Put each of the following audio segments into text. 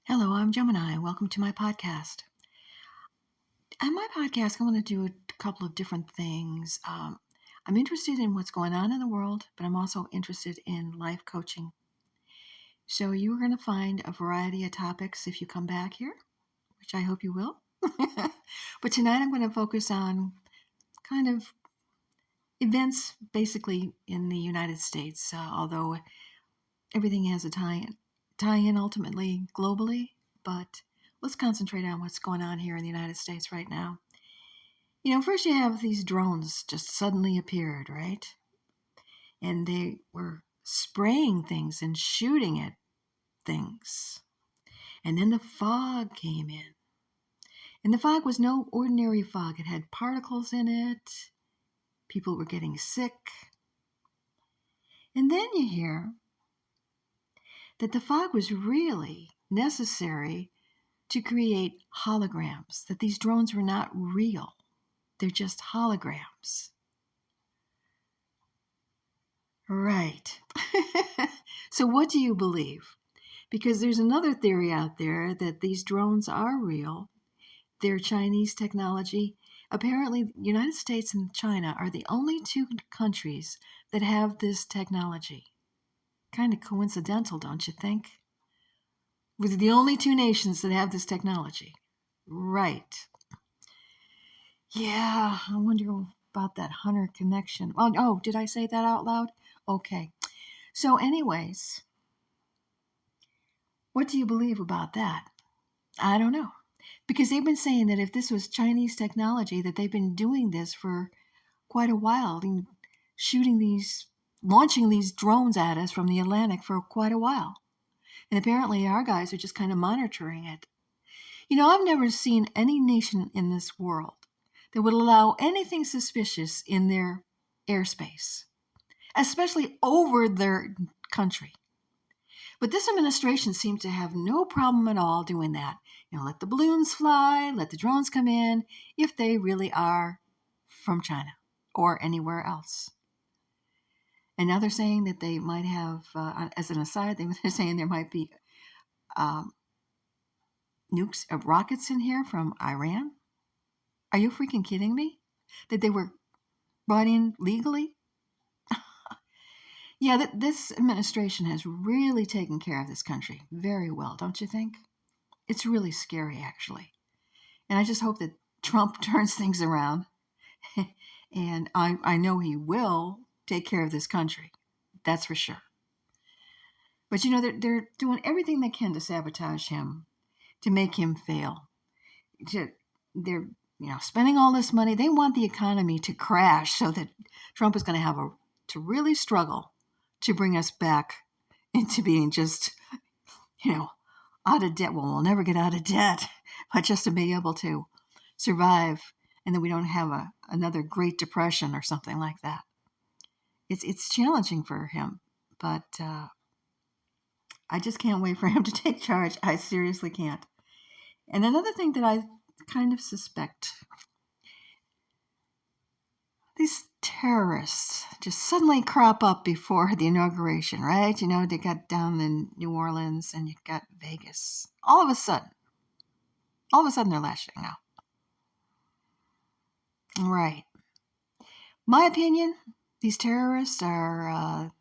Hello, I'm Gemini. Welcome to my podcast. On my podcast, I want to do a couple of different things. I'm interested in what's going on in the world, but I'm also interested in life coaching. So you're going to find a variety of topics if you come back here, which I hope you will. But tonight I'm going to focus on kind of events basically in the United States, although everything has a tie in ultimately globally, but let's concentrate on what's going on here in the United States right now. First you have these drones just suddenly appeared, right? And they were spraying things and shooting at things. And then the fog came in. And the fog was no ordinary fog. It had particles in it. People were getting sick. And then you hear that the fog was really necessary to create holograms, that these drones were not real. They're just holograms. Right. So what do you believe? Because there's another theory out there that these drones are real. They're Chinese technology. Apparently, the United States and China are the only two countries that have this technology. Kind of coincidental, don't you think? We're the only two nations that have this technology. Right. Yeah, I wonder about that Hunter connection. Oh, did I say that out loud? Okay. So, anyways, what do you believe about that? I don't know. Because they've been saying that if this was Chinese technology, that they've been doing this for quite a while, launching these drones at us from the Atlantic for quite a while. And apparently our guys are just kind of monitoring it. I've never seen any nation in this world that would allow anything suspicious in their airspace, especially over their country. But this administration seems to have no problem at all doing that. Let the balloons fly, let the drones come in, if they really are from China or anywhere else. And now they're saying that they might have, as an aside, they're saying there might be nukes, rockets in here from Iran. Are you freaking kidding me? That they were brought in legally? Yeah, this administration has really taken care of this country very well, don't you think? It's really scary, actually. And I just hope that Trump turns things around. And I know he will take care of this country. That's for sure. But they're doing everything they can to sabotage him, to make him fail. They're spending all this money. They want the economy to crash so that Trump is going to really struggle to bring us back into being just, out of debt. Well, we'll never get out of debt, but just to be able to survive, and then we don't have another Great Depression or something like that. It's challenging for him, but I just can't wait for him to take charge. I seriously can't. And another thing that I kind of suspect, these terrorists just suddenly crop up before the inauguration, right? They got down in New Orleans and you got Vegas. All of a sudden they're lashing out. Right. My opinion, these terrorists are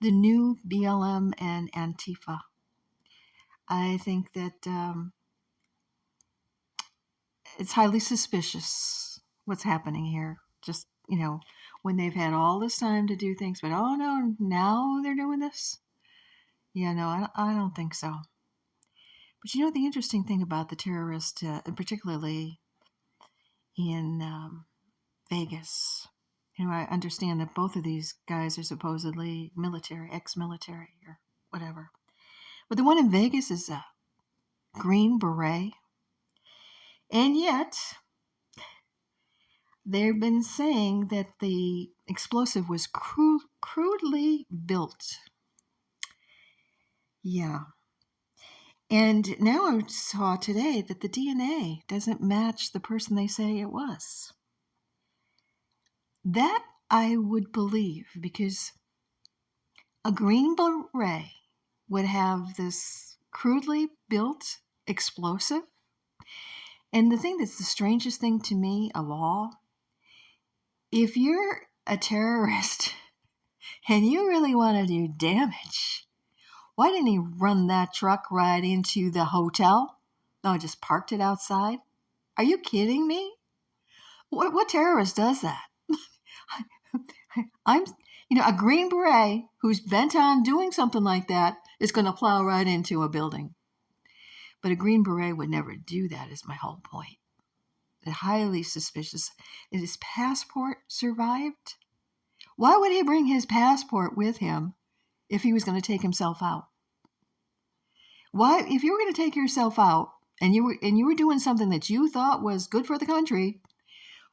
the new BLM and Antifa. I think that it's highly suspicious what's happening here. Just, when they've had all this time to do things, but oh no, now they're doing this? Yeah, no, I don't think so. But the interesting thing about the terrorists, and particularly in Vegas, I understand that both of these guys are supposedly military, ex-military, or whatever. But the one in Vegas is a Green Beret. And yet, they've been saying that the explosive was crudely built. Yeah. And now I saw today that the DNA doesn't match the person they say it was. That I would believe, because a Green Beret would have this crudely built explosive. And the thing that's the strangest thing to me of all, if you're a terrorist and you really want to do damage, why didn't he run that truck right into the hotel? No, just parked it outside? Are you kidding me? What terrorist does that? I'm, a Green Beret who's bent on doing something like that is going to plow right into a building. But a Green Beret would never do that, is my whole point. They're highly suspicious. And his passport survived? Why would he bring his passport with him if he was going to take himself out? Why, if you were going to take yourself out and you were doing something that you thought was good for the country,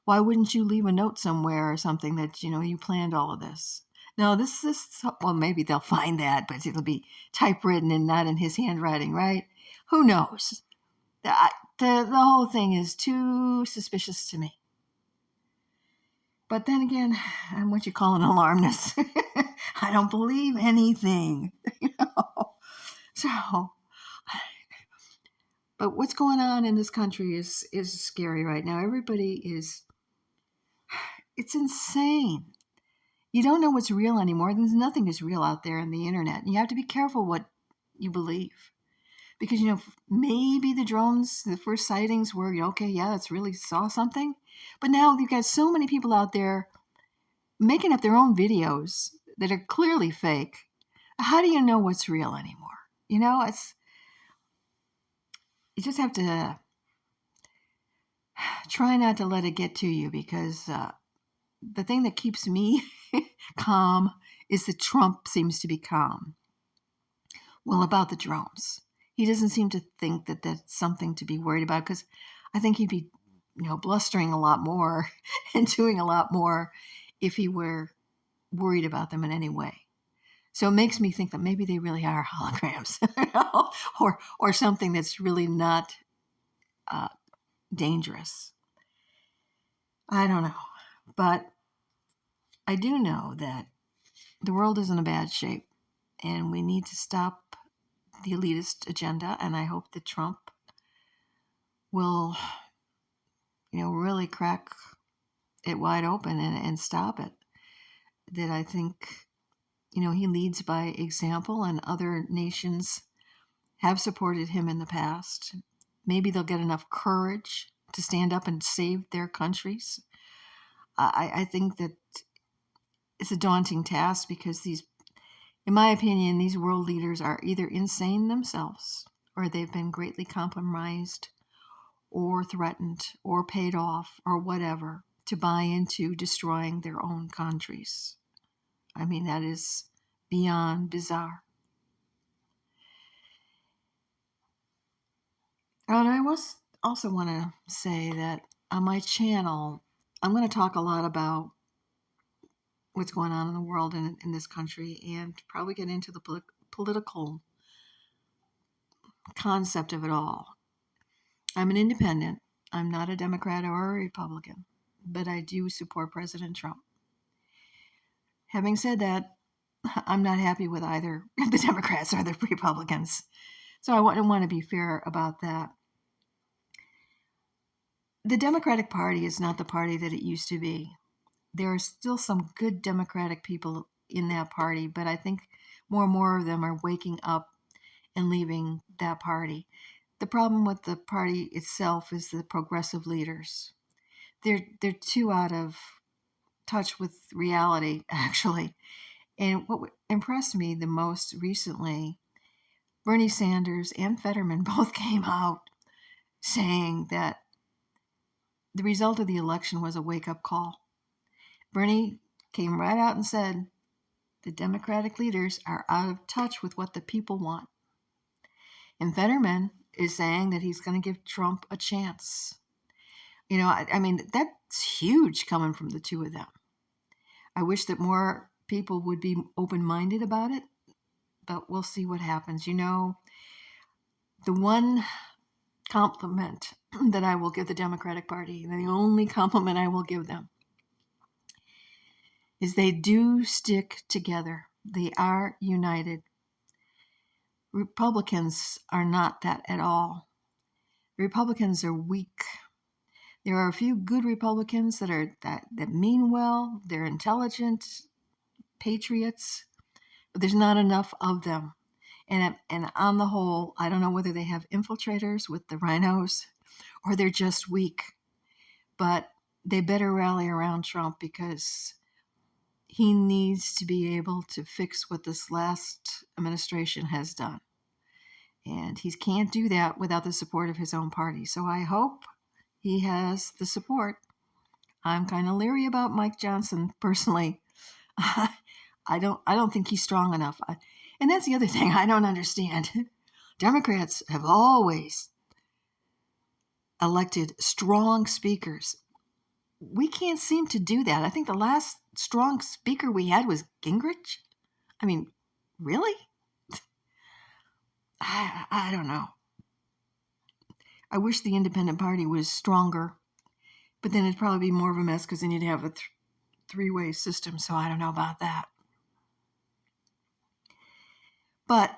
why wouldn't you leave a note somewhere or something that, you planned all of this? No, well, maybe they'll find that, but it'll be typewritten and not in his handwriting, right? Who knows? The whole thing is too suspicious to me. But then again, I'm what you call an alarmist. I don't believe anything, So, but what's going on in this country is scary right now. It's insane. You don't know what's real anymore. There's nothing is real out there on the internet. And you have to be careful what you believe. Because, maybe the first sightings were, okay, yeah, it's really saw something. But now you've got so many people out there making up their own videos that are clearly fake. How do you know what's real anymore? You just have to try not to let it get to you, because the thing that keeps me calm is that Trump seems to be calm. Well, about the drones. He doesn't seem to think that that's something to be worried about, because I think he'd be, blustering a lot more and doing a lot more if he were worried about them in any way. So it makes me think that maybe they really are holograms, or something that's really not dangerous. I don't know. But I do know that the world is in a bad shape, and we need to stop the elitist agenda, and I hope that Trump will, really crack it wide open and stop it. That I think, he leads by example, and other nations have supported him in the past. Maybe they'll get enough courage to stand up and save their countries. I think that it's a daunting task, because in my opinion, these world leaders are either insane themselves, or they've been greatly compromised or threatened or paid off or whatever to buy into destroying their own countries. I mean, that is beyond bizarre. And I also want to say that on my channel, I'm going to talk a lot about what's going on in the world and in this country, and probably get into the political concept of it all. I'm an independent. I'm not a Democrat or a Republican, but I do support President Trump. Having said that, I'm not happy with either the Democrats or the Republicans. So I want to be fair about that. The Democratic Party is not the party that it used to be. There are still some good Democratic people in that party, but I think more and more of them are waking up and leaving that party. The problem with the party itself is the progressive leaders. They're too out of touch with reality, actually. And what impressed me the most recently, Bernie Sanders and Fetterman both came out saying that the result of the election was a wake-up call. Bernie came right out and said, the Democratic leaders are out of touch with what the people want. And Fetterman is saying that he's going to give Trump a chance. I mean, that's huge coming from the two of them. I wish that more people would be open-minded about it, but we'll see what happens. The one compliment that I will give the Democratic Party, the only compliment I will give them, is they do stick together. They are united. Republicans are not that at all. Republicans are weak. There are a few good Republicans that mean well. They're intelligent patriots, but there's not enough of them. And on the whole, I don't know whether they have infiltrators with the rhinos or they're just weak. But they better rally around Trump because he needs to be able to fix what this last administration has done. And he can't do that without the support of his own party. So I hope he has the support. I'm kind of leery about Mike Johnson personally. I don't think he's strong enough. And that's the other thing I don't understand. Democrats have always elected strong speakers. We can't seem to do that. I think the last strong speaker we had was Gingrich. I mean, really? I don't know. I wish the independent party was stronger, but then it'd probably be more of a mess because then you'd have a three-way system, so I don't know about that. But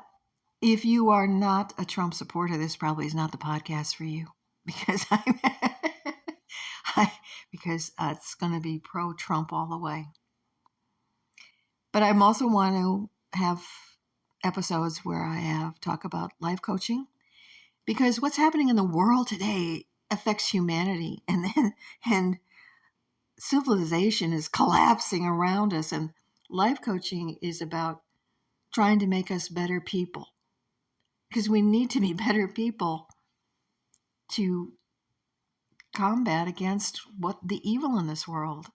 if you are not a Trump supporter, this probably is not the podcast for you because because it's going to be pro-Trump all the way. But I also want to have episodes where I talk about life coaching because what's happening in the world today affects humanity, and civilization is collapsing around us, and life coaching is about trying to make us better people because we need to be better people to combat against what the evil in this world.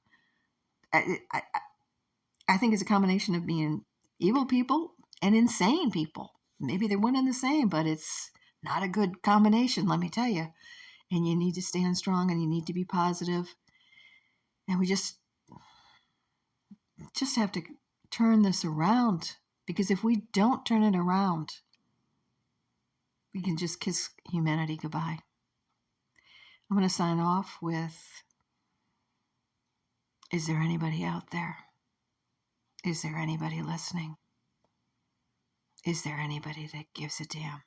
I think it's a combination of being evil people and insane people. Maybe they're one and the same, but it's not a good combination, let me tell you. And you need to stand strong and you need to be positive. And we just have to turn this around, because if we don't turn it around, we can just kiss humanity goodbye. I'm going to sign off with, is there anybody out there? Is there anybody listening? Is there anybody that gives a damn?